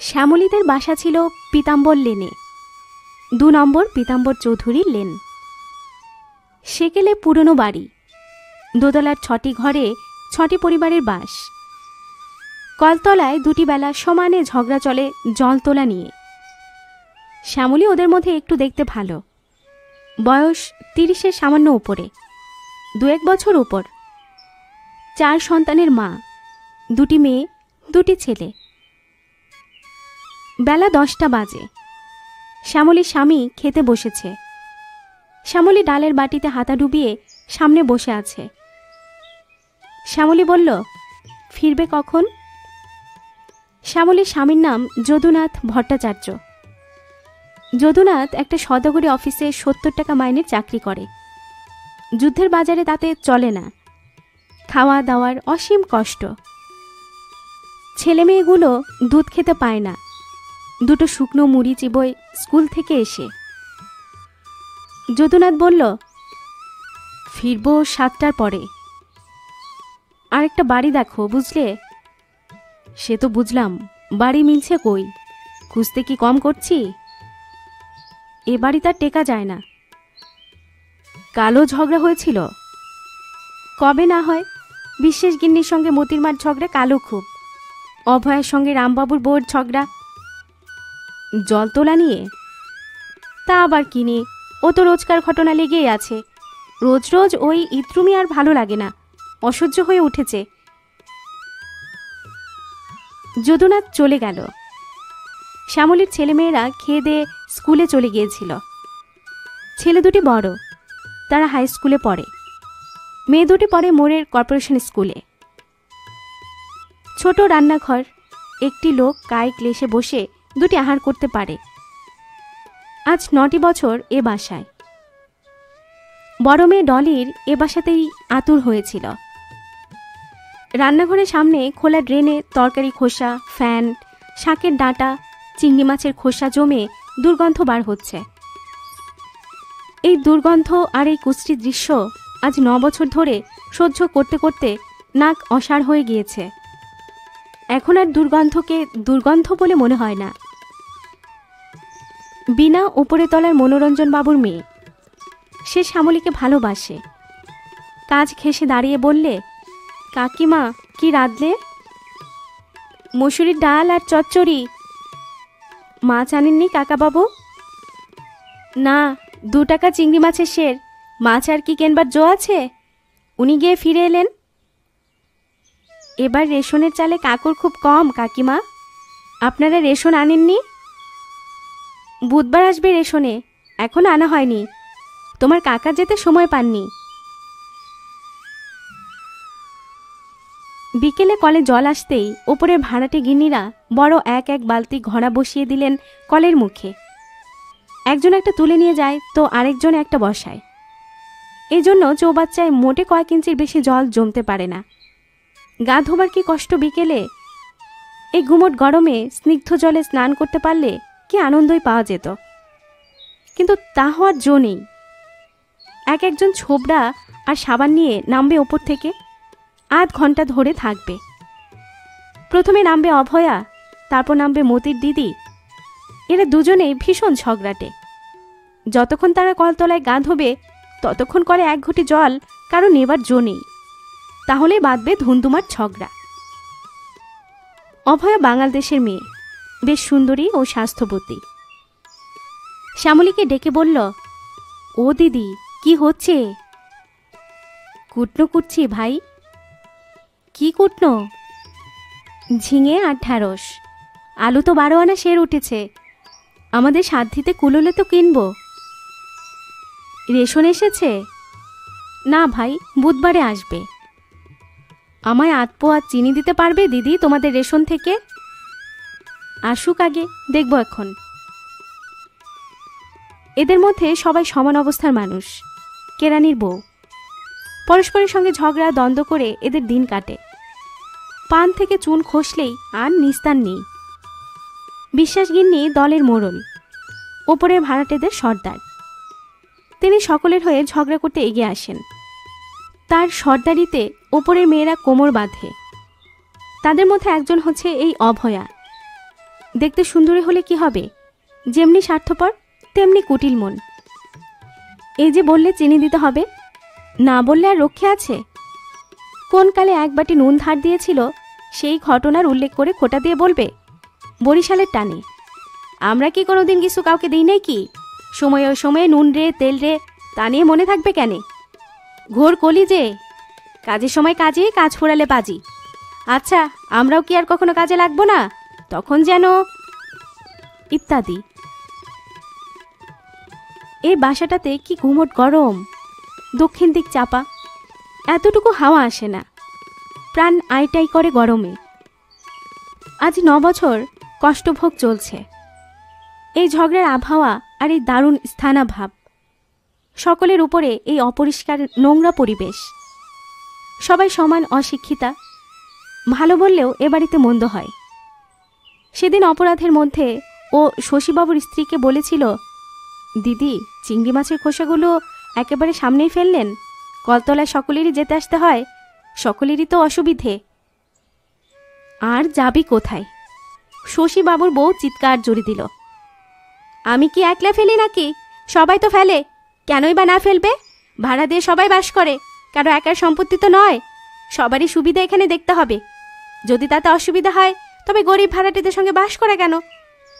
শ্যামলীদের বাসা ছিল পীতাম্বর লেনে, 2 নম্বর পীতাম্বর চৌধুরীর লেন। সেকেলে পুরনো বাড়ি, দোতলার 6টি ঘরে 6টি পরিবারের বাস। কলতলায় 2টি বেলা সমানে ঝগড়া চলে জল তোলা নিয়ে। শ্যামলী ওদের মধ্যে একটু দেখতে ভালো, বয়স 30-এর সামান্য উপরে, 2-1 বছর উপর। 4 সন্তানের মা, 2টি মেয়ে 2টি ছেলে। বেলা 10টা বাজে। শ্যামলীর স্বামী খেতে বসেছে। শ্যামলী ডালের বাটিতে হাতা ডুবিয়ে সামনে বসে আছে। শ্যামলী বলল, ফিরবে কখন? শ্যামলীর স্বামীর নাম যদুনাথ ভট্টাচার্য। যদুনাথ একটা সদাগরি অফিসে 70 টাকা মাইনের চাকরি করে। যুদ্ধের বাজারে তাতে চলে না, খাওয়া দাওয়ার অসীম কষ্ট। ছেলে মেয়েগুলো দুধ খেতে পায় না, 2টো শুকনো মুড়ি চিবোয় স্কুল থেকে এসে। যদুনাথ বলল, ফিরবো 7টার পরে। আরেকটা বাড়ি দেখো, বুঝলে? সে তো বুঝলাম, বাড়ি মিলছে কই? খুঁজতে কি কম করছি? এ বাড়ি তার টেকা যায় না। কালো ঝগড়া হয়েছিল কবে না হয়, বিশ্বাস গিন্নির সঙ্গে মতির মার ঝগড়া কালো খুব, অভয়ের সঙ্গে রামবাবুর বউর ঝগড়া জল তোলা নিয়ে। তা আবার কিনে, ও তো রোজকার ঘটনা লেগেই আছে। রোজ রোজ ওই ইত্রুমি আর ভালো লাগে না, অসহ্য হয়ে উঠেছে। যদুনাথ চলে গেল। শ্যামলীর ছেলেমেয়েরা খেয়ে দিয়ে স্কুলে চলে গিয়েছিল। ছেলে 2টি বড়, তারা হাই স্কুলে পড়ে। মেয়ে 2টি পড়ে মোড়ের কর্পোরেশন স্কুলে। ছোট রান্নাঘর, একটি লোক কায় ক্লেশে বসে 2টি আহার করতে পারে। আজ 9টি বছর এ বাসায়। বড় মেয়ে ডলির এ বাসাতেই আতুর হয়েছিল। রান্নাঘরের সামনে খোলা ড্রেনে তরকারি খোসা, ফ্যান, শাকের ডাঁটা, চিংড়ি মাছের খোসা জমে দুর্গন্ধ বার হচ্ছে। এই দুর্গন্ধ আর এই কুষ্টি দৃশ্য আজ 9 বছর ধরে সহ্য করতে করতে নাক অসাড় হয়ে গিয়েছে। এখন আর দুর্গন্ধকে দুর্গন্ধ বলে মনে হয় না। বিনা উপরে তলার মনোরঞ্জন বাবুর মেয়ে, সে শ্যামলীকে ভালোবাসে। কাজ ঘেঁষে দাঁড়িয়ে বললে, কাকিমা কি রাঁধলে? মসুরির ডাল আর চচ্চড়ি। মাছ আনেননি কাকাবাবু? না, 2 টাকা চিংড়ি মাছের সের, মাছ আর কি কেনবার জো আছে? উনি গিয়ে ফিরে এলেন। এবার রেশনের চালে কাকর খুব কম কাকিমা, আপনারা রেশন আনেননি? বুধবার আসবে রেশনে, এখন আনা হয়নি। তোমার কাকা যেতে সময় পাননি। বিকেলে কলে জল আসতেই ওপরের ভাড়াটে গিন্নিরা বড় এক বালতি ঘড়া বসিয়ে দিলেন কলের মুখে। একজন একটা তুলে নিয়ে যায় তো আরেকজন একটা বসায়। এই জন্য চৌবাচ্চায় মোটে কয়েক ইঞ্চির বেশি জল জমতে পারে না। গা ধোবার কি কষ্ট বিকেলে! এই গুমোট গরমে স্নিগ্ধ জলে স্নান করতে পারলে কি আনন্দই পাওয়া যেত। কিন্তু তা হওয়ার জো নেই। একজন ছোবড়া আর সাবান নিয়ে নামবে ওপর থেকে, আধ ঘন্টা ধরে থাকবে। প্রথমে নামবে অভয়া, তারপর নামবে মতির দিদি। এরা দুজনেই ভীষণ ঝগড়াটে। যতক্ষণ তারা কলতলায় গা ধোবে ততক্ষণ কলে 1 ঘটি জল কারো নেবার জো নেই, তাহলে বাঁধবে ধুন্দুমার ঝগড়া। অভয়া বাঙাল দেশের মেয়ে, বেশ সুন্দরী ও স্বাস্থ্যবতী। শ্যামলীকে ডেকে বলল, ও দিদি কি হচ্ছে? কুটনো কুটছি ভাই। কি কুটনো? ঝিঙে আর ঢ্যাঁড়স, আলু তো 12 আনা সের উঠেছে, আমাদের সাধ্যিতে কুলোলে তো কিনবো। রেশন এসেছে? না ভাই, বুধবারে আসবে। আমায় 8 পোয়া চিনি দিতে পারবে দিদি তোমাদের রেশন থেকে? আসুক আগে, দেখব এখন। এদের মধ্যে সবাই সমান অবস্থার মানুষ, কেরানির বউ। পরস্পরের সঙ্গে ঝগড়া দ্বন্দ্ব করে এদের দিন কাটে। পান থেকে চুন খসলেই আর নিস্তার নেই। বিশ্বাস গিন্নি দলের মোড়ল, ওপরের ভাড়াটেদের সর্দার। তিনি সকলের হয়ে ঝগড়া করতে এগিয়ে আসেন। তার সর্দারিতে ওপরের মেয়েরা কোমর বাঁধে। তাদের মধ্যে একজন হচ্ছে এই অভয়া। দেখতে সুন্দরী হলে কি হবে, যেমনি স্বার্থপর তেমনি কুটিল মন। এই যে বললে চিনি দিতে হবে, না বললে আর রক্ষে আছে? কোন কালে এক বাটি নুন ধার দিয়েছিল সেই ঘটনার উল্লেখ করে খোটা দিয়ে বলবে বরিশালের টানে? আমরা কি কোনোদিন কিছু কাউকে দিই নাই কি? সময়ে সময়ে নুন রে তেল রে তা নিয়ে মনে থাকবে কেন? ঘোর কলি যে কাজের সময় কাজে, কাজ ফুরালে বাজি। আচ্ছা, আমরাও কি আর কখনো কাজে লাগবো না? তখন যেন ইত্যাদি। এই বাসাটাতে কি ঘুমট গরম, দক্ষিণ দিক চাপা, এতটুকু হাওয়া আসে না, প্রাণ আইটাই করে গরমে। আজ 9 বছর কষ্টভোগ চলছে। এই ঝগড়ার আবহাওয়া আর এই দারুণ স্থানাভাব, সকলের উপরে এই অপরিষ্কার নোংরা পরিবেশ। সবাই সমান অশিক্ষিতা, ভালো বললেও এ বাড়িতে মন্দ হয়। সেদিন অপরাধের মধ্যে ও শশীবাবুর স্ত্রীকে বলেছিল, দিদি চিংড়ি মাছের খোসাগুলো একেবারে সামনেই ফেললেন, কলতলায় সকলেরই যেতে আসতে হয়, সকলেরই তো অসুবিধে। আর যাবি কোথায়? শশীবাবুর বউ চিৎকার জোরে দিল, আমি কি একলা ফেলি নাকি? সবাই তো ফেলে, কেনই বা না ফেলবে? ভাড়া দিয়ে সবাই বাস করে, কারো একার সম্পত্তি তো নয়। সবারই সুবিধা এখানে দেখতে হবে। যদি তাতে অসুবিধা হয় তবে গরিব ভাড়াটিদের সঙ্গে বাস করা কেন?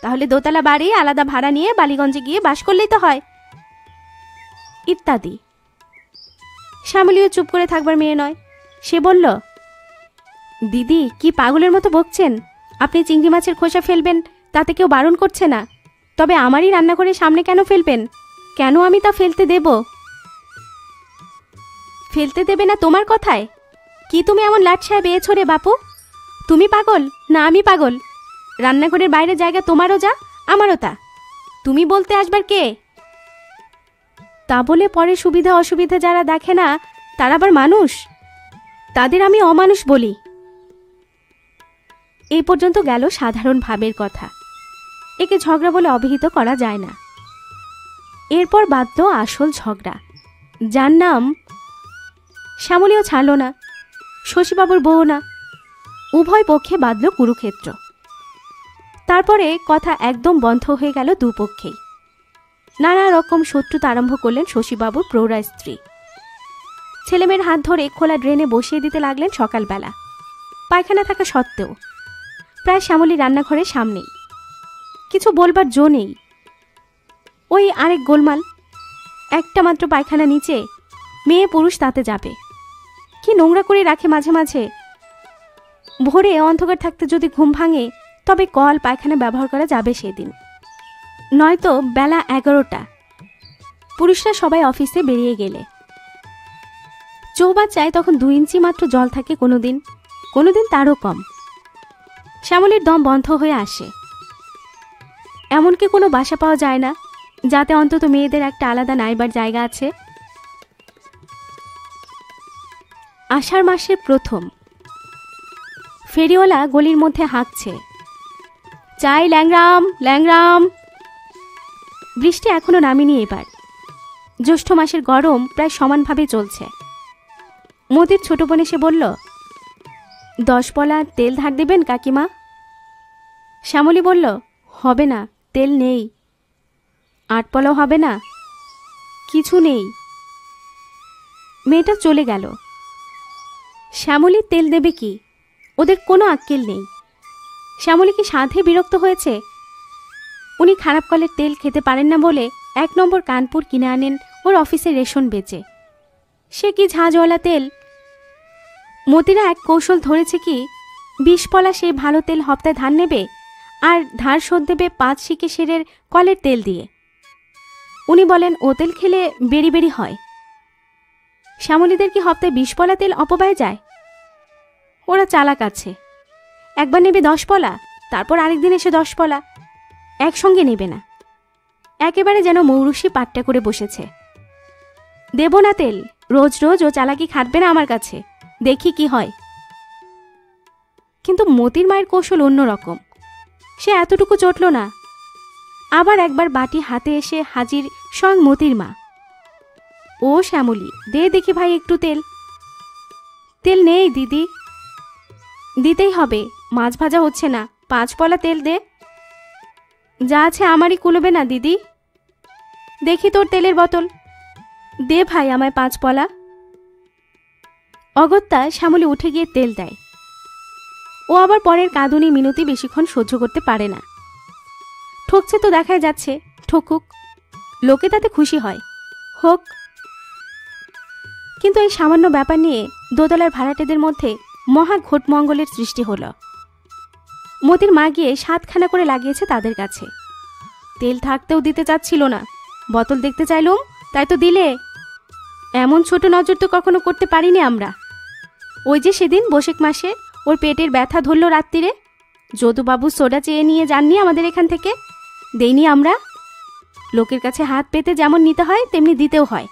তাহলে দোতলা বাড়ি আলাদা ভাড়া নিয়ে বালিগঞ্জে গিয়ে বাস করলেই তো হয়, ইত্যাদি। শ্যামলীও চুপ করে থাকবার মেয়ে নয়। সে বলল, দিদি কি পাগলের মতো বকছেন? আপনি চিংড়ি মাছের খোসা ফেলবেন তাতে কেউ বারণ করছে না, তবে আমারই রান্নাঘরের সামনে কেন ফেলবেন? কেন আমি তা ফেলতে দেব? ফেলতে দেবে না তোমার কথায়? কি তুমি এমন লাটসায় বেয়েছো রে বাপু? তুমি পাগল না আমি পাগল? রান্নাঘরের বাইরে জায়গা তোমারও যা, আমারও তা। তুমি বলতে আসবার কে? তা বলে পরে সুবিধা অসুবিধা যারা দেখে না তারা আবার মানুষ? তাদের আমি অমানুষ বলি। এই পর্যন্ত গেল সাধারণ ভাবের কথা, একে ঝগড়া বলে অভিহিত করা যায় না। এরপর বাধ্য আসল ঝগড়া, যার নাম শ্যামলীও ছাড়ল না, শশীবাবুর বউ না, উভয় পক্ষে বাঁধল কুরুক্ষেত্র। তারপরে কথা একদম বন্ধ হয়ে গেল দুপক্ষেই। নানা রকম শত্রুতা আরম্ভ করলেন শশীবাবুর প্রৌঢ়া স্ত্রী। ছেলেমেয়ের হাত ধরে খোলা ড্রেনে বসিয়ে দিতে লাগলেন সকালবেলা, পায়খানা থাকা সত্ত্বেও। প্রায় শ্যামলী রান্নাঘরের সামনেই, কিছু বলবার জো নেই। ওই আরেক গোলমাল, একটা মাত্র পায়খানা নিচে, মেয়ে পুরুষ তাতে যাবে। কি নোংরা করে রাখে মাঝে মাঝে। ভোরে অন্ধকার থাকতে যদি ঘুম ভাঙে তবে কল পায়খানা ব্যবহার করা যাবে সেদিন, নয়তো বেলা 11টা, পুরুষরা সবাই অফিসে বেরিয়ে গেলে। চৌবাচ্চায় তখন 2 ইঞ্চি মাত্র জল থাকে, কোনোদিন কোনোদিন তারও কম। শ্যামলীর দম বন্ধ হয়ে আসে। এমনকি কোনো বাসা পাওয়া যায় না যাতে অন্তত মেয়েদের একটা আলাদা নাইবার জায়গা আছে। আষাঢ় মাসের প্রথম। ফেরিওয়ালা গলির মধ্যে হাঁকছে, চাই ল্যাংরাম ল্যাংরাম। বৃষ্টি এখনো নামেনি এবার। জ্যৈষ্ঠ মাসের গরম প্রায় সমানভাবে চলছে। মতির ছোট বোন এসে বলল, 10 পলা তেল ধার দেবেন কাকিমা? শ্যামলী বলল, হবে না, তেল নেই। 8 পলাও হবে না? কিছু নেই। মেয়েটা চলে গেল। শ্যামলী তেল দেবে কি? ওদের কোনো আক্কেল নেই। শ্যামলী কি সাধে বিরক্ত হয়েছে? উনি খারাপ কলের তেল খেতে পারেন না বলে 1 নম্বর কানপুর কিনে আনেন ওর অফিসে রেশন বেচে। সে কি ঝাঁঝওয়ালা তেল! মতিরা এক কৌশল ধরেছে কি, 20 পলা সেই ভালো তেল হপ্তায় ধার নেবে আর ধার শোধ দেবে 5 শিকে সেরের কলের তেল দিয়ে। উনি বলেন ও তেল খেলে বেরি বেরি হয়। শ্যামলীদের কি হপ্তায় 20 পলা তেল অপব্যয় যায়? ওরা চালাক আছে। একবার নেবে 10 পলা, তারপর আরেকদিন এসে 10 পলা, একসঙ্গে নেবে না। একেবারে যেন মৌরুষি পাট্টা করে বসেছে। দেব না তেল, রোজ রোজ ও চালাকি খাটবে না আমার কাছে, দেখি কি হয়। কিন্তু মতির মায়ের কৌশল অন্যরকম। সে এতটুকু চটল না। আবার একবার বাটি হাতে এসে হাজির স্বয়ং মতির মা। ও শ্যামলী, দে দেখি ভাই একটু তেল। তেল নেই দিদি। দিতেই হবে, মাছ ভাজা হচ্ছে না, 5 পলা তেল দে। যা আছে আমারই কুলোবে না দিদি। দেখি তোর তেলের বোতল, দে ভাই আমায় 5 পলা। অগত্যা শ্যামলী উঠে গিয়ে তেল দেয়। ও আবার পরের কাঁদুনি মিনতি বেশিক্ষণ সহ্য করতে পারে না। ঠকছে তো দেখাই যাচ্ছে, ঠকুক, লোকে তাতে খুশি হয়, হোক। কিন্তু এই সামান্য ব্যাপার নিয়ে দোতলার ভাড়াটেদের মধ্যে মহা ঘোটমঙ্গলের সৃষ্টি হল। মতির মা গিয়ে 7খানা করে লাগিয়েছে তাদের কাছে। তেল থাকতেও দিতে চাচ্ছিল না, বোতল দেখতে চাইলুম তাই তো দিলে। এমন ছোট নজর তো কখনো করতে পারিনি আমরা। ওই যে সেদিন বৈশাখ মাসে ওর পেটের ব্যথা ধরল রাত্রিরে, যদুবাবু সোডা চেয়ে নিয়ে যাননি আমাদের এখান থেকে, দেইনি আমরা। লোকের কাছে হাত পেতে যেমন নিতে হয় তেমনি দিতেও হয়,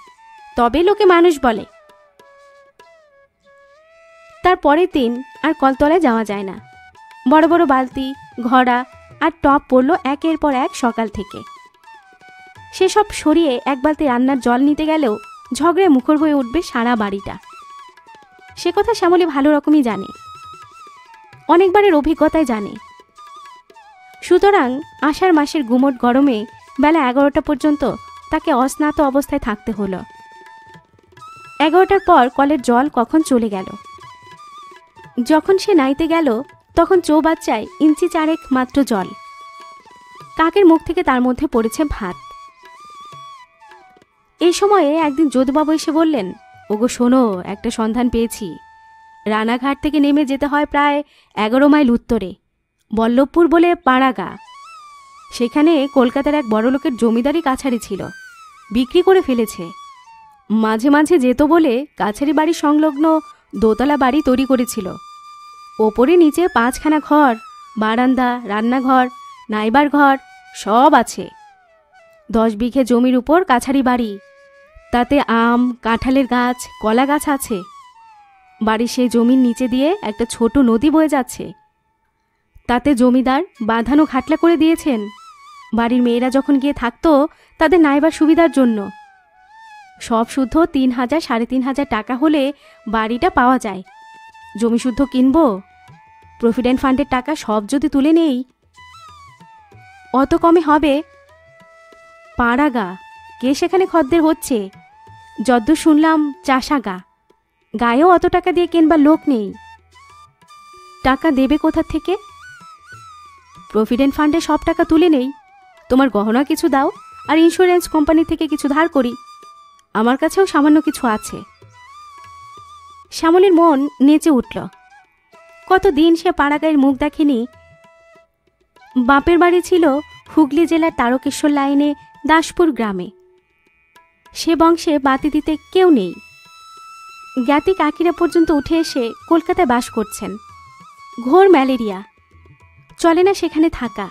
তবে লোকে মানুষ বলে। তার পরের দিন আর কলতলায় যাওয়া যায় না। বড় বড় বালতি, ঘড়া আর টপ পড়ল একের পর এক সকাল থেকে। সেসব সরিয়ে এক বালতি রান্নার জল নিতে গেলেও ঝগড়ায় মুখর হয়ে উঠবে সারা বাড়িটা। সে কথা শ্যামলী ভালো রকমই জানে, অনেকবারের অভিজ্ঞতায় জানে। সুতরাং আষাঢ় মাসের গুমোট গরমে বেলা 11টা পর্যন্ত তাকে অস্নাত অবস্থায় থাকতে হলো। 11টার পর কলের জল কখন চলে গেল। যখন সে নাইতে গেল তখন চৌবাচ্চায় ইঞ্চি 4 মাত্র জল। কাকের মুখ থেকে তার মধ্যে পড়েছে ভাত। এই সময়ে একদিন যদুবাবু এসে বললেন, ওগো শোনো, একটা সন্ধান পেয়েছি। রানাঘাট থেকে নেমে যেতে হয় প্রায় 11 মাইল উত্তরে, বল্লভপুর বলে পাড়াগা। সেখানে কলকাতার এক বড়লোকের জমিদারি কাছারি ছিল, বিক্রি করে ফেলেছে। মাঝে মাঝে যেত বলে কাছারি বাড়ি সংলগ্ন দোতলা বাড়ি তৈরি করেছিল। ওপরে নিচে 5খানা ঘর, বারান্দা, রান্নাঘর, নাইবার ঘর সব আছে। 10 বিঘে জমির উপর কাছারি বাড়ি, তাতে আম, কাঁঠালের গাছ, কলা গাছ আছে। বাড়ির সেই জমির নিচে দিয়ে একটা ছোট নদী বয়ে যাচ্ছে। তাতে জমিদার বাঁধানো খাটলা করে দিয়েছেন। বাড়ির মেয়েরা যখন গিয়ে থাকতো তাদের নাইবার সুবিধার জন্য। সব শুদ্ধ 3,000 3,500 টাকা হলে বাড়িটা পাওয়া যায়। জমি শুদ্ধ কিনবো, প্রভিডেন্ট ফান্ডের টাকা সব যদি তুলে নেই, অত কমে হবে? পাড়াগা, কে সেখানে খদ্দের হচ্ছে? যদ্দূর শুনলাম চাষাগা, গায়েও অত টাকা দিয়ে কিনবার লোক নেই। টাকা দেবে কোথা থেকে? প্রভিডেন্ট ফান্ডে সব টাকা তুলে নেই, তোমার গহনা কিছু দাও আর ইন্স্যুরেন্স কোম্পানি থেকে কিছু ধার করি। আমার কাছেও সামান্য কিছু আছে। শ্যামলীর মন নেচে উঠল। কতদিন সে পাড়াগাঁয়ের মুখ দেখেনি। বাপের বাড়ি ছিল হুগলি জেলার তারকেশ্বর লাইনে দাসপুর গ্রামে। সে বংশে বাতি দিতে কেউ নেই। জ্ঞাতি কাকিরা পর্যন্ত উঠে এসে কলকাতায় বাস করছেন। ঘোর ম্যালেরিয়া, চলে না সেখানে থাকা।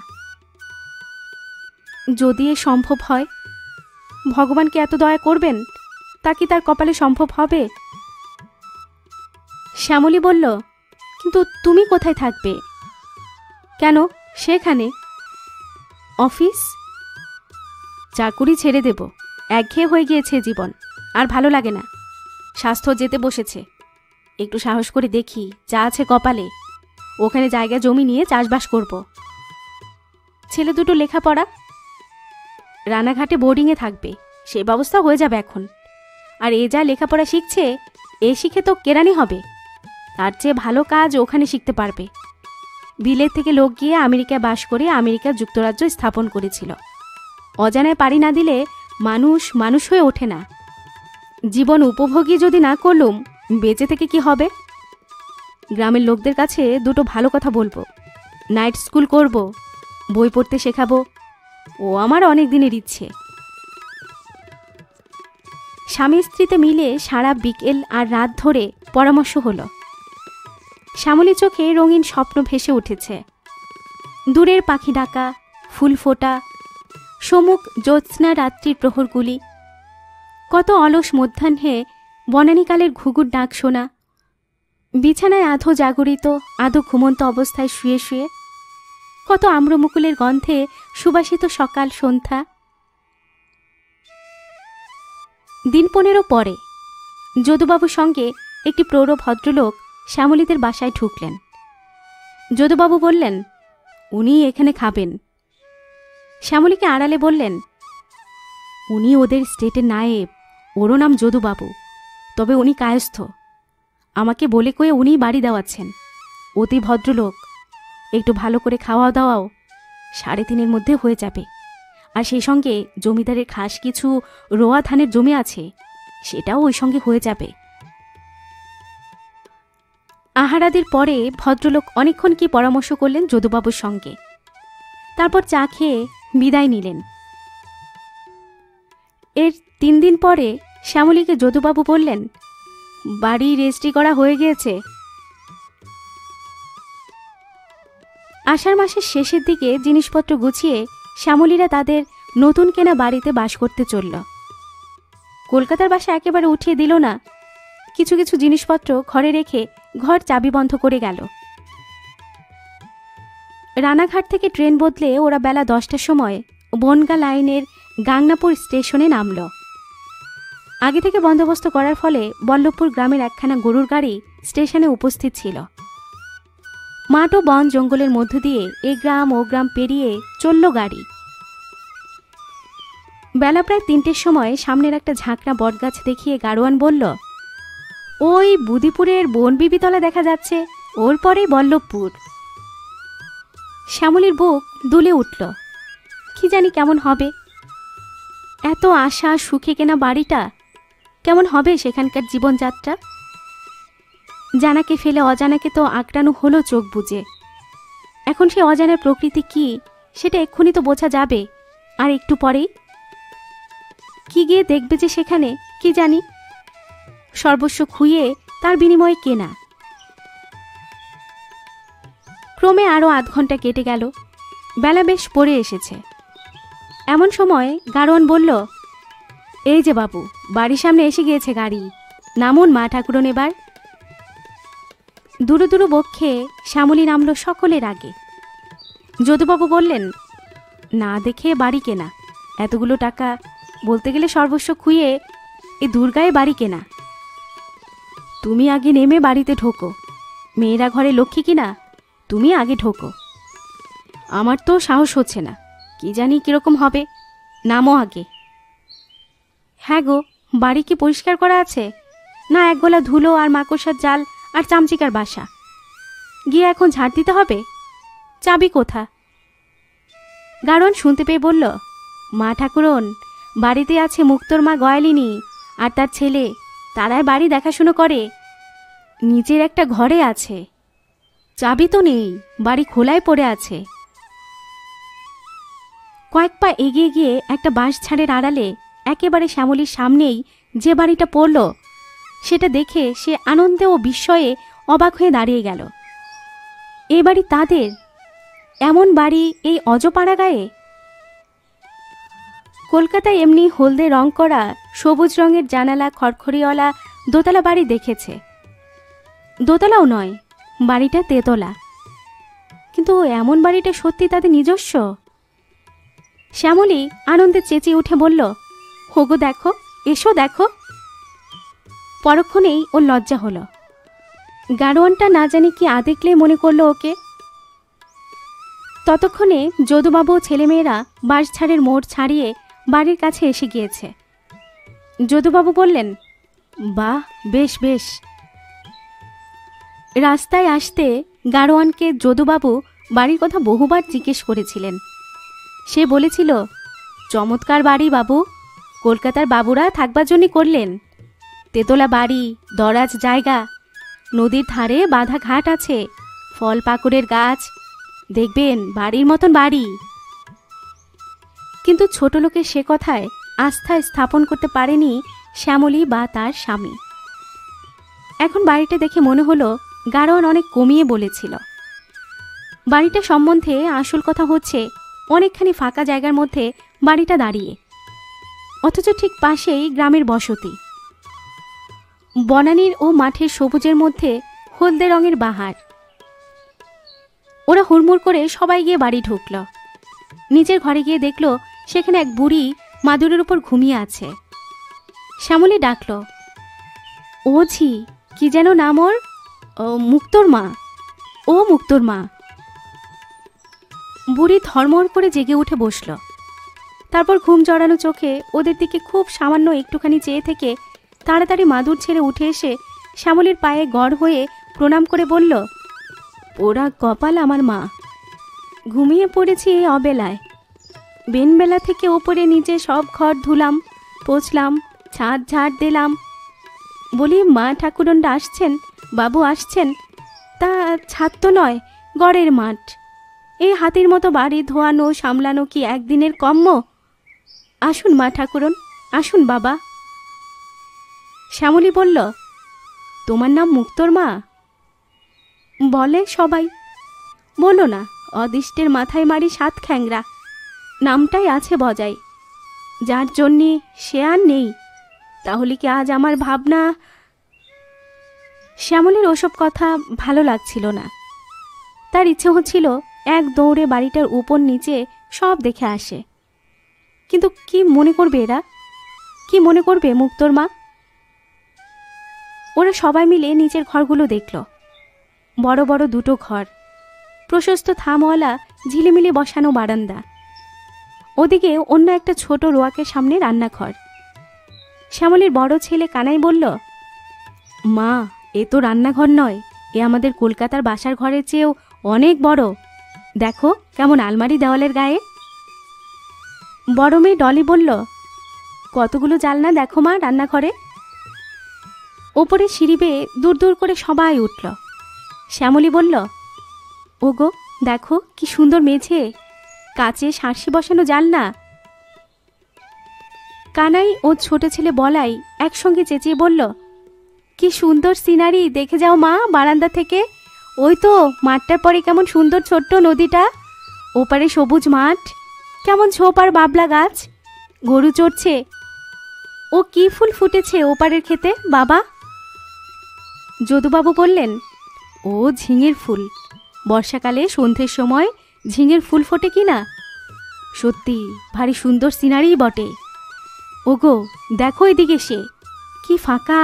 যদি এ সম্ভব হয়, ভগবানকে এত দয়া করবেন, তা কি তার কপালে সম্ভব হবে? শ্যামলী বলল, কিন্তু তুমি কোথায় থাকবে? কেন, সেখানে অফিস? চাকুরি ছেড়ে দেব, একঘেয়ে হয়ে গিয়েছে জীবন, আর ভালো লাগে না। স্বাস্থ্য যেতে বসেছে। একটু সাহস করে দেখি যা আছে কপালে, ওখানে জায়গা জমি নিয়ে চাষবাস করব। ছেলে দুটো লেখাপড়া, রানাঘাটে বোর্ডিংয়ে থাকবে, সে ব্যবস্থা হয়ে যাবে এখন। আর এ যা লেখাপড়া শিখছে, এ শিখে তো কেরানি হবে। তার চেয়ে ভালো কাজ ওখানে শিখতে পারবে। বিলেত থেকে লোক গিয়ে আমেরিকায় বাস করে আমেরিকা যুক্তরাজ্য স্থাপন করেছিল। অজানায় পাড়ি না দিলে মানুষ মানুষ হয়ে ওঠে না। জীবন উপভোগী যদি না করলুম, বেঁচে থেকে কি হবে? গ্রামের লোকদের কাছে দুটো ভালো কথা বলবো, নাইট স্কুল করব, বই পড়তে শেখাবো, ও আমার অনেক দিনের ইচ্ছে। স্বামী স্ত্রীতে মিলে সারা বিকেল আর রাত ধরে পরামর্শ হলো। শ্যামলী চোখে রঙিন স্বপ্ন ভেসে উঠেছে। দূরের পাখি ডাকা, ফুল ফোটা, সমুখ জ্যোৎস্না রাত্রির প্রহরগুলি, কত অলস মধ্যাহ্নে বনানীকালের ঘুঘুর ডাক শোনা, বিছানায় আধো জাগরিত আধো ঘুমন্ত অবস্থায় শুয়ে শুয়ে, কত আম্রমুকুলের গন্ধে সুবাসিত সকাল সন্ধ্যা। দিন 15 পরে যদুবাবুর সঙ্গে একটি প্রৌঢ় ভদ্রলোক শ্যামলীদের বাসায় ঢুকলেন। যদুবাবু বললেন, উনি এখানে খাবেন। শ্যামলীকে আড়ালে বললেন, উনি ওদের স্টেটের নায়েব, ওরও নাম যদুবাবু, তবে উনি কায়স্থ। আমাকে বলে কয়ে উনিই বাড়ি দেওয়াচ্ছেন। অতি ভদ্রলোক। একটু ভালো করে খাওয়া দাওয়াও 3.5 মধ্যে হয়ে যাবে। আর সেই সঙ্গে জমিদারের খাস কিছু রোয়া ধানের জমি আছে, সেটাও ওই সঙ্গে হয়ে যাবে। আহারাদির পরে ভদ্রলোক অনেকক্ষণ কি পরামর্শ করলেন যদুবাবুর সঙ্গে। তারপর চা খেয়ে বিদায় নিলেন। এর 3 দিন পরে শ্যামলীকে যদুবাবু বললেন, বাড়ি রেজিস্ট্রি করা হয়ে গিয়েছে। আষাঢ় মাসের শেষের দিকে জিনিসপত্র গুছিয়ে শ্যামলীরা তাদের নতুন কেনা বাড়িতে বাস করতে চলল। কলকাতার বাসা একেবারে উঠিয়ে দিল না, কিছু কিছু জিনিসপত্র ঘরে রেখে ঘর চাবি বন্ধ করে গেল। রানাঘাট থেকে ট্রেন বদলে ওরা বেলা 10টার সময় বনগা লাইনের গাংনাপুর স্টেশনে নামল। আগে থেকে বন্দোবস্ত করার ফলে বল্লভপুর গ্রামের একখানা গরুর গাড়ি স্টেশনে উপস্থিত ছিল। মাঠ ও বন জঙ্গলের মধ্য দিয়ে এ গ্রাম ও গ্রাম পেরিয়ে চলল গাড়ি। বেলা প্রায় 3টের সময় সামনের একটা ঝাঁকড়া বটগাছ দেখিয়ে গাড়োয়ান বলল, ওই বুদিপুরের বনবিবিতলা দেখা যাচ্ছে, ওর পরেই বল্লভপুর। শ্যামলীর বুক দুলে উঠল। কি জানি কেমন হবে, এত আশা সুখে কেনা বাড়িটা, কেমন হবে সেখানকার জীবনযাত্রা। জানাকে ফেলে অজানাকে তো আঁকড়ানো হলো চোখ বুজে। এখন সে অজানার প্রকৃতি কি সেটা এক্ষুনি তো বোঝা যাবে, আর একটু পরেই। কি গিয়ে দেখবে যে সেখানে, কি জানি। সর্বস্ব খুইয়ে তার বিনিময়ে কেনা। ক্রমে আরো আধ ঘন্টা কেটে গেল। বেলা বেশ পড়ে এসেছে। এমন সময় গাড়োয়ান বলল, এই যে বাবু, বাড়ির সামনে এসে গিয়েছে গাড়ি, নামুন মা ঠাকুরন এবার। দুরু দুরু বক্ষে শ্যামলী নামল সকলের আগে। যদুবাবু বললেন, না দেখে বাড়ি কেনা, এতগুলো টাকা, বলতে গেলে সর্বস্ব খুইয়ে এ দুর্গায় বাড়ি কেনা। তুমি আগে নেমে বাড়িতে ঢোকো, মেয়েরা ঘরে লক্ষ্মী কিনা, তুমি আগে ঢোকো। আমার তো সাহস হচ্ছে না, কি জানি কিরকম হবে, নামো আগে। হ্যাঁ গো, বাড়ি কি পরিষ্কার করা আছে, না এক গোলা ধুলো আর মাকড়সার জাল আর চামচিকার বাসা? গিয়ে এখন ঝাড় দিতে হবে। চাবি কোথা? গাড়োয়ান শুনতে পেয়ে বলল, মা ঠাকুরন, বাড়িতে আছে মুক্তোর মা গয়ালিনী আর তার ছেলে, তারাই বাড়ি দেখাশুনো করে। নিচের একটা ঘরে আছে, চাবি তো নেই, বাড়ি খোলাই পড়ে আছে। কয়েক পা এগিয়ে গিয়ে একটা বাঁশ ঝাড়ের আড়ালে একেবারে শ্যামলীর সামনেই যে বাড়িটা পড়ল, সেটা দেখে সে আনন্দে ও বিস্ময়ে অবাক হয়ে দাঁড়িয়ে গেল। এ বাড়ি তাদের, এমন বাড়ি এই অজপাড়া গায়ে? কলকাতায় এমনি হলদে রং করা সবুজ রঙের জানালা খড়খড়িওয়ালা দোতলা বাড়ি দেখেছে। দোতলাও নয়, বাড়িটা তেতলা। কিন্তু এমন বাড়িটা সত্যি তাদের নিজস্ব? শ্যামলী আনন্দে চেঁচিয়ে উঠে বলল, হোগো দেখো, এসো দেখো। পরক্ষণেই ওর লজ্জা হলো। গাড়োয়ানটা না জানি কি আদেকলে মনে করলো ওকে। ততক্ষণে যদুবাবু ছেলেমেয়েরা বাঁশঝাড়ের মোড় ছাড়িয়ে বাড়ির কাছে এসে গিয়েছে। যদুবাবু বললেন, বাহ, বেশ বেশ। রাস্তায় আসতে গাড়োয়ানকে যদুবাবু বাড়ির কথা বহুবার জিজ্ঞেস করেছিলেন। সে বলেছিল, চমৎকার বাড়ি বাবু, কলকাতার বাবুরা থাকবার জন্যই করলেন। তেতলা বাড়ি, দরাজ জায়গা, নদীর ধারে বাঁধা ঘাট আছে, ফল পাকুড়ের গাছ, দেখবেন বাড়ির মতন বাড়ি। কিন্তু ছোট লোকের সে কথায় আস্থা স্থাপন করতে পারেনি শ্যামলী বা তার স্বামী। এখন বাড়িটা দেখে মনে হলো গাড়োয়ান অনেক কমিয়ে বলেছিল। বাড়িটা সম্বন্ধে আসল কথা হচ্ছে অনেকখানি ফাঁকা জায়গার মধ্যে বাড়িটা দাঁড়িয়ে, অথচ ঠিক পাশেই গ্রামের বসতি। বনানীর ও মাঠের সবুজের মধ্যে হলদে রঙের বাহার। ওরা হুড়মুড় করে সবাই গিয়ে বাড়ি ঢুকল। নিজের ঘরে গিয়ে দেখল সেখানে এক বুড়ি মাদুরের উপর ঘুমিয়ে আছে। শ্যামলী ডাকল, ও ঝি, কি যেন নাম ওর? মুক্তোর মা। ও মুক্তোর মা। বুড়ি ধর্মর করে জেগে উঠে বসল। তারপর ঘুম জড়ানো চোখে ওদের দিকে খুব সামান্য একটুখানি চেয়ে থেকে তাড়াতাড়ি মাদুর ছেড়ে উঠে এসে শ্যামলীর পায়ে গড় হয়ে প্রণাম করে বলল, পোড়া কপাল আমার মা, ঘুমিয়ে পড়েছি এই অবেলায়। বেনবেলা থেকে ওপরে নিচে সব ঘর ধুলাম, পোছলাম, ছাদ ঝাড় দিলাম। বলি, মা ঠাকুরনরা আসছেন, বাবু আসছেন? তা ছাদ তো নয়, গড়ের মাঠ। এই হাতির মতো বাড়ি ধোয়ানো সামলানো কি একদিনের কম্য? আসুন মা ঠাকুরন, আসুন বাবা। শ্যামলী বলল, তোমার নাম মুক্তোর মা? বলে সবাই। বলো না, অদিষ্টের মাথায় মারি 7 খ্যাংরা, নামটাই আছে বজায়। যার জন্যে সে আর নেই, তাহলে কি আজ আমার ভাবনা? শ্যামলীর ওসব কথা ভালো লাগছিল না। তার ইচ্ছে হচ্ছিল এক দৌড়ে বাড়িটার উপর নিচে সব দেখে আসে। কিন্তু কি মনে করবে এরা? কি মনে করবে মুক্তোর মা? ওরা সবাই মিলে নিচের ঘরগুলো দেখল। বড় বড় 2টো ঘর, প্রশস্ত থামওয়ালা ঝিলিমিলি বসানো বারান্দা, ওদিকে অন্য একটা ছোট রোয়াকের সামনে রান্নাঘর। শ্যামলীর বড় ছেলে কানাই বলল, মা, এ তো রান্নাঘর নয়, এ আমাদের কলকাতার বাসার ঘরের চেয়েও অনেক বড়। দেখো কেমন আলমারি দেওয়ালের গায়ে। বড় মেয়ে ডলি বলল, কতগুলো জানলা দেখো মা রান্নাঘরে। ওপরে সিঁড়ি বেয়ে দূর দূর করে সবাই উঠল। শ্যামলী বলল, ওগো দেখো কি সুন্দর মেঝে, কাচে সার্সি বসানো জানলা। কানাই ও ছোট ছেলে বলাই একসঙ্গে চেঁচিয়ে বলল, কি সুন্দর সিনারি, দেখে যাও মা বারান্দা থেকে। ওই তো মাঠটার পরে কেমন সুন্দর ছোট্ট নদীটা, ওপারে সবুজ মাঠ, কেমন ঝোপ আর বাবলা গাছ, গরু চড়ছে। ও কি ফুল ফুটেছে ওপারের খেতে বাবা? যদুবাবু বললেন, ও ঝিঙের ফুল। বর্ষাকালে সন্ধ্যের সময় ঝিঙের ফুল ফোটে কি না? সত্যি ভারী সুন্দর সিনারি বটে। ওগো দেখো এদিকে, সে কি ফাঁকা।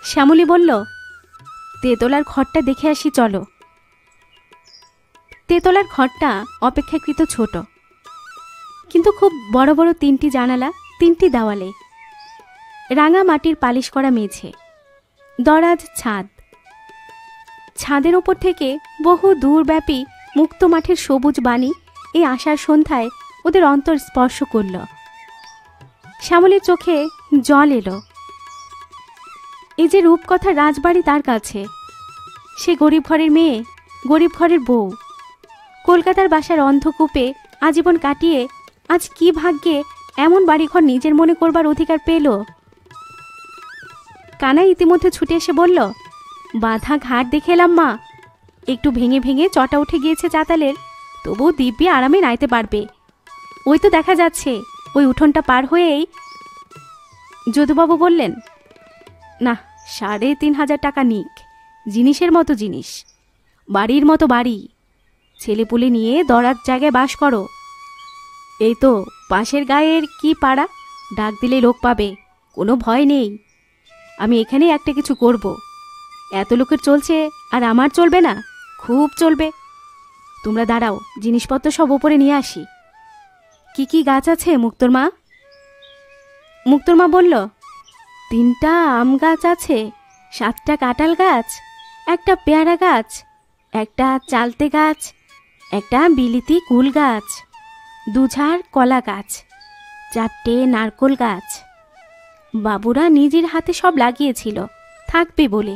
শ্যামলী বলল, তেতলার ঘরটা দেখে আসি চলো। তেতলার ঘরটা অপেক্ষাকৃত ছোট, কিন্তু খুব বড় বড় 3টি জানালা, 3টি দেওয়ালে, রাঙা মাটির পালিশ করা মেঝে, দরাজ ছাদ। ছাদের ওপর থেকে বহু দূরব্যাপী মুক্ত মাঠের সবুজ বাণী এই আষাঢ় সন্ধ্যায় ওদের অন্তর স্পর্শ করল। শ্যামলীর চোখে জল এলো। এই যে রূপকথা রাজবাড়ি তার কাছে, সে গরিব ঘরের মেয়ে, গরিব ঘরের বউ, কলকাতার বাসার অন্ধকূপে আজীবন কাটিয়ে আজ কি ভাগ্যে এমন বাড়িঘর নিজের মনে করবার অধিকার পেল। কানাই ইতিমধ্যে ছুটে এসে বলল, বাঁধা ঘাট দেখে এলাম মা, একটু ভেঙে ভেঙে চটা উঠে গিয়েছে চাতালের, তবু দিব্যি আরামে নাইতে পারবে। ওই তো দেখা যাচ্ছে, ওই উঠোনটা পার হয়েই। যদুবাবু বললেন, না, 3,500 টাকা নিক, জিনিসের মতো জিনিস, বাড়ির মতো বাড়ি, ছেলেপুলে নিয়ে দরাজ জায়গায় বাস করো। এই তো পাশের গায়ের কি পাড়া, ডাক দিলে লোক পাবে, কোনো ভয় নেই। আমি এখানেই একটা কিছু করব। এত লোকের চলছে আর আমার চলবে না? খুব চলবে। তোমরা দাঁড়াও, জিনিসপত্র সব ওপরে নিয়ে আসি। কি কি গাছ আছে মুক্তোর মা? মুক্তোর মা বলল, 3টা আম গাছ আছে, 7টা কাঁঠাল গাছ, একটা পেয়ারা গাছ, একটা চালতে গাছ, একটা বিলিতি কুল গাছ, 2 ঝাড় কলা গাছ, 4টে নারকোল গাছ। বাবুরা নিজের হাতে সব লাগিয়েছিল থাকবে বলে।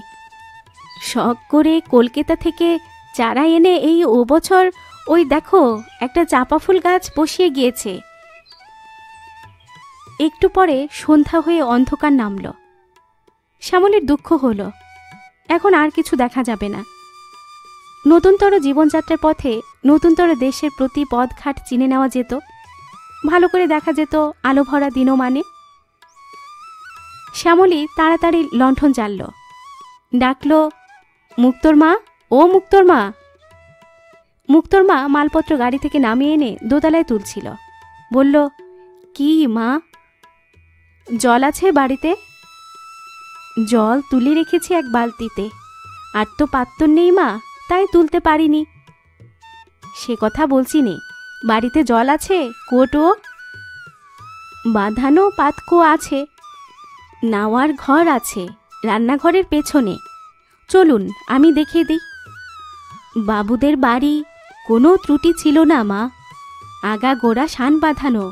শখ করে কলকাতা থেকে চারা এনে এই বছর ওই দেখো একটা চাপা ফুল গাছ বসিয়ে গিয়েছে। একটু পরে সন্ধ্যা হয়ে অন্ধকার নামল। শ্যামলীর দুঃখ হলো, এখন আর কিছু দেখা যাবে না। নতুনতর জীবনযাত্রার পথে নতুনতর দেশের প্রতি পথঘাট চিনে নেওয়া যেত, ভালো করে দেখা যেত আলো ভরা দিনমানে। শ্যামলী তাড়াতাড়ি লণ্ঠন জ্বালল, ডাকল, মুক্তোর মা, ও মুক্তোর মা। মুক্তোর মা মালপত্র গাড়ি থেকে নামিয়ে এনে দোতলায় তুলছিল। বলল, কি মা? জল আছে বাড়িতে? জল তুলে রেখেছি এক বালতিতে, আর তো পাত্তর নেই মা, তাই তুলতে পারিনি। সে কথা বলছি নে, বাড়িতে জল আছে? কোটো বাঁধানো পাতকো আছে, নাওয়ার ঘর আছে রান্নাঘরের পেছনে। চলুন আমি দেখিয়ে দিই। বাবুদের বাড়ি কোনো ত্রুটি ছিল না মা, আগা গোড়া শান বাঁধানো,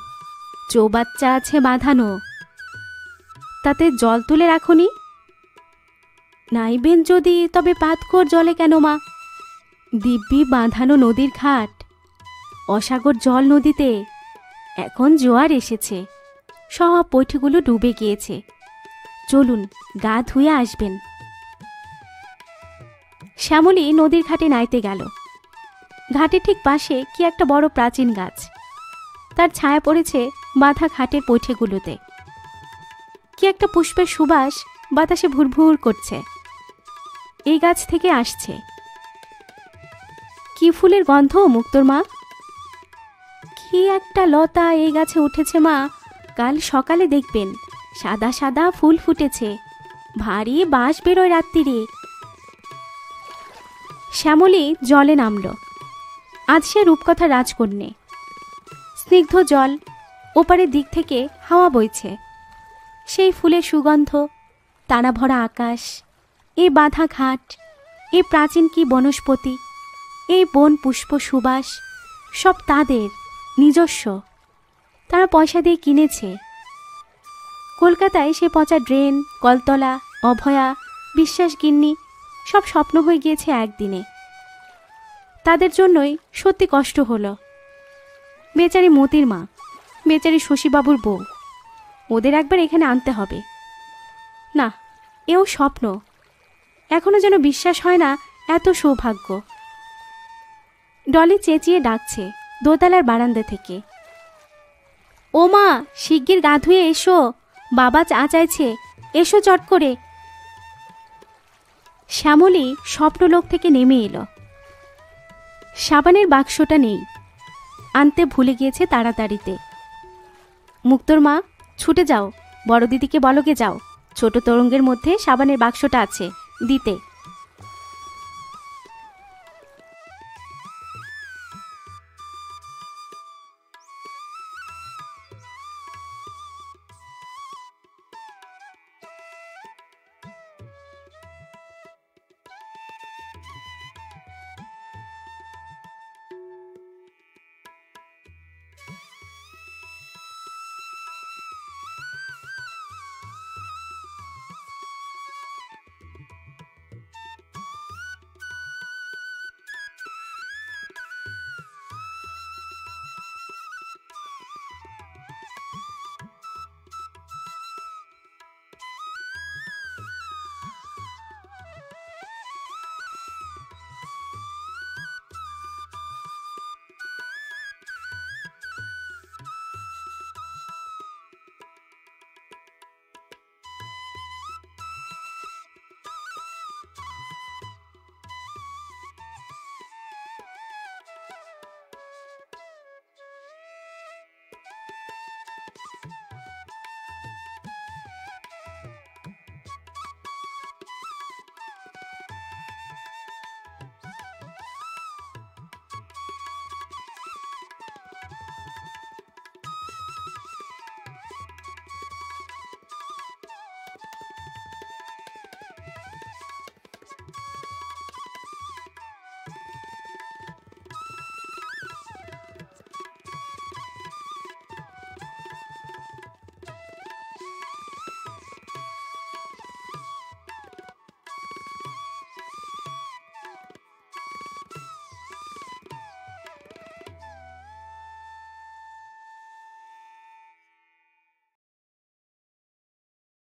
চৌবাচ্চা আছে বাঁধানো। তাতে জল তুলে রাখুনি? নাইবেন যদি তবে পাতকোর জলে কেন মা? দিব্যি বাঁধানো নদীর ঘাট, অসাগর জল নদীতে। এখন জোয়ার এসেছে, সব পৈঠগুলো ডুবে গিয়েছে। চলুন গা ধুয়ে আসবেন। শ্যামলী নদীর ঘাটে নাইতে গেল। ঘাটের ঠিক পাশে কি একটা বড় প্রাচীন গাছ, তার ছায়া পড়েছে বাঁধা ঘাটের পৈঠেগুলোতে। কি একটা পুষ্পের সুবাস বাতাসে ভুরভুর করছে, এই গাছ থেকে আসছে। কি ফুলের গন্ধ মুক্তোর মা? কি একটা লতা এই গাছে উঠেছে মা, কাল সকালে দেখবেন সাদা সাদা ফুল ফুটেছে, ভারী বাঁশ বেরোয় রাত্রিরে। শ্যামলী জলে নামল। আজ সে রূপকথা রাজকন্যে। স্নিগ্ধ জল, ওপারের দিক থেকে হাওয়া বইছে, সেই ফুলের সুগন্ধ, তারা ভরা আকাশ, এই বাঁধা ঘাট, এই প্রাচীন কি বনস্পতি, এই বন পুষ্প সুবাস, সব তাদের নিজস্ব। তারা পয়সা দিয়ে কিনেছে। কলকাতায় সে পচা ড্রেন, কলতলা, অভয়া, বিশ্বাস গিন্নি সব স্বপ্ন হয়ে গিয়েছে একদিনে। তাদের জন্যই সত্যি কষ্ট হলো। বেচারি মতির মা, বেচারি শশীবাবুর বউ, ওদের একবার এখানে আনতে হবে। না, এও স্বপ্ন। এখনো যেন বিশ্বাস হয় না এত সৌভাগ্য। ডলি চেঁচিয়ে ডাকছে দোতলার বারান্দা থেকে, ও মা, শিগগির গা ধুয়ে এসো, বাবা চা চাইছে, এসো চট করে। শ্যামলী স্বপ্নলোক থেকে নেমে এলো। সাবানের বাক্সটা নেই, আনতে ভুলে গিয়েছে তাড়াতাড়িতে। মুক্তোর মা, ছুটে যাও, বড় দিদিকে বলো গে যাও, ছোট তরঙ্গের মধ্যে সাবানের বাক্সটা আছে, দিতে।